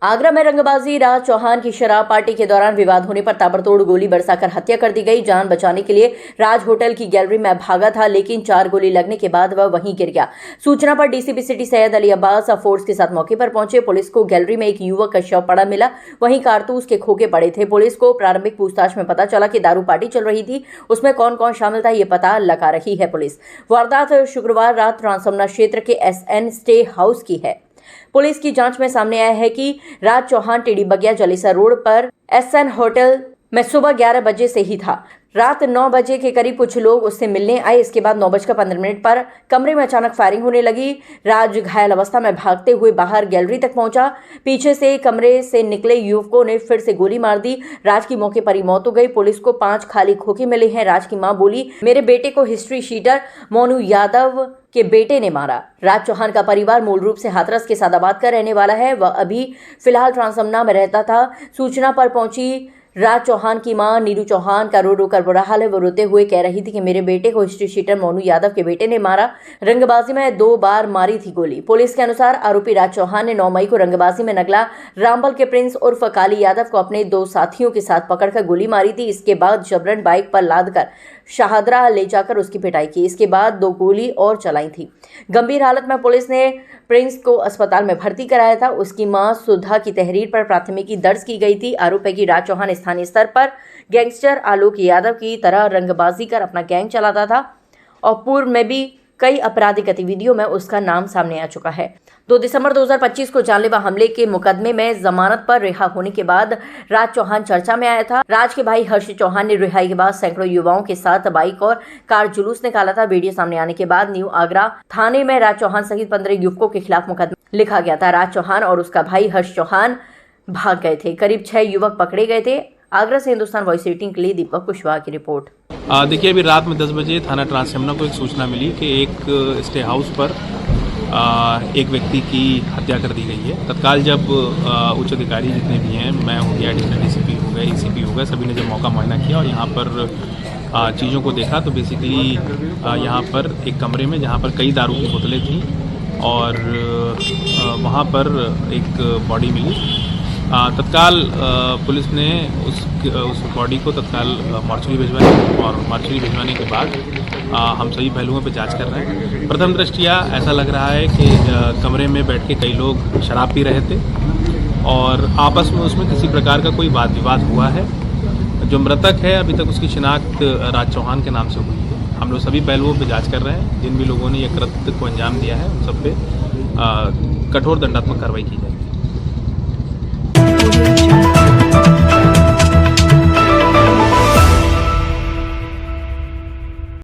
आगरा में रंगबाजी राज चौहान की शराब पार्टी के दौरान विवाद होने पर ताबड़तोड़ गोली बरसाकर हत्या कर दी गई। जान बचाने के लिए राज होटल की गैलरी में भागा था, लेकिन 4 गोली लगने के बाद वह वहीं गिर गया। सूचना पर DCP city Syed Ali Abbas force के साथ मौके पर पहुंचे। पुलिस को गैलरी में एक युवक का शव पड़ा मिला, वहीं कारतूस के खोखे पड़े थे। पुलिस को प्रारंभिक पूछताछ में पता चला कि दारू पार्टी चल रही थी, उसमें कौन कौन शामिल था ये पता लगा रही है पुलिस। वारदात शुक्रवार रात ट्रांसमना क्षेत्र के SN स्टे हाउस की है। पुलिस की जांच में सामने आया है कि राज चौहान टेढ़ी बगिया जलेसर रोड पर SN होटल में सुबह 11 बजे से ही था। रात 9 बजे के करीब कुछ लोग उससे मिलने आए। इसके बाद 9:15 पर कमरे में अचानक फायरिंग होने लगी। राज घायल अवस्था में भागते हुए बाहर गैलरी तक पहुंचा। पीछे से कमरे से निकले युवकों ने फिर से गोली मार दी। राज की मौके पर ही मौत हो गई। पुलिस को 5 खाली खोखे मिले हैं। राज की मां बोली, मेरे बेटे को हिस्ट्री शीटर मोनू यादव के बेटे ने मारा। राज चौहान का परिवार मूल रूप से हाथरस के सादाबाद का रहने वाला है। वह अभी फिलहाल ट्रांसमना में रहता था। सूचना पर पहुंची राज चौहान की मां नीरू चौहान का रो कर बुरा हाल है। वो रोते हुए कह रही थी कि मेरे बेटे को हिस्ट्री शीटर मोनू यादव के बेटे ने मारा। रंगबाजी में 2 बार मारी थी गोली। पुलिस के अनुसार आरोपी राज चौहान ने 9 मई को रंगबाजी में नगला रामबल के प्रिंस उर्फ काली यादव को अपने 2 साथियों के साथ पकड़कर गोली मारी थी। इसके बाद जबरन बाइक पर लादकर शाहदरा ले जाकर उसकी पिटाई की। इसके बाद 2 गोली और चलाई थी। गंभीर हालत में पुलिस ने प्रिंस को अस्पताल में भर्ती कराया था। उसकी मां सुधा की तहरीर पर प्राथमिकी दर्ज की गई थी। आरोप है कि राज चौहान स्थानीय स्तर पर गैंगस्टर आलोक यादव की तरह रंगबाजी कर अपना गैंग चलाता था और पूर्व में भी कई आपराधिक गतिविधियों में उसका नाम सामने आ चुका है। 2 दिसंबर 2025 को जानलेवा हमले के मुकदमे में जमानत पर रिहा होने के बाद राज चौहान चर्चा में आया था। राज के भाई हर्ष चौहान ने रिहाई के बाद सैकड़ों युवाओं के साथ बाइक और कार जुलूस निकाला था। वीडियो सामने आने के बाद न्यू आगरा थाने में राज चौहान सहित 15 युवकों के खिलाफ मुकदमा लिखा गया था। राज चौहान और उसका भाई हर्ष चौहान भाग गए थे। करीब 6 युवक पकड़े गए थे। आगरा से हिंदुस्तान वॉइस एडिटिंग के लिए दीपक कुशवाहा की रिपोर्ट। देखिए, अभी रात में 10 बजे थाना ट्रांसमना को एक सूचना मिली कि एक स्टे हाउस पर एक व्यक्ति की हत्या कर दी गई है। तत्काल जब उच्च अधिकारी जितने भी हैं, मैं हो गया, DCP हो गए, ECP हो गए, सभी ने जब मौका मुआयना किया और यहाँ पर चीज़ों को देखा तो बेसिकली यहाँ पर एक कमरे में जहाँ पर कई दारू की बोतलें थीं और वहाँ पर एक बॉडी मिली। तत्काल पुलिस ने उस बॉडी को तत्काल मॉर्चरी भिजवाई और मॉर्चरी भिजवाने के बाद हम सभी पहलुओं पर जांच कर रहे हैं। प्रथम दृष्टया ऐसा लग रहा है कि कमरे में बैठ के कई लोग शराब पी रहे थे और आपस में उसमें किसी प्रकार का कोई वाद विवाद हुआ है। जो मृतक है अभी तक उसकी शिनाख्त राज चौहान के नाम से हुई है। हम लोग सभी पहलुओं पर जाँच कर रहे हैं। जिन भी लोगों ने यह कृत्य को अंजाम दिया है उन सब पे कठोर दंडात्मक कार्रवाई की जाएगी।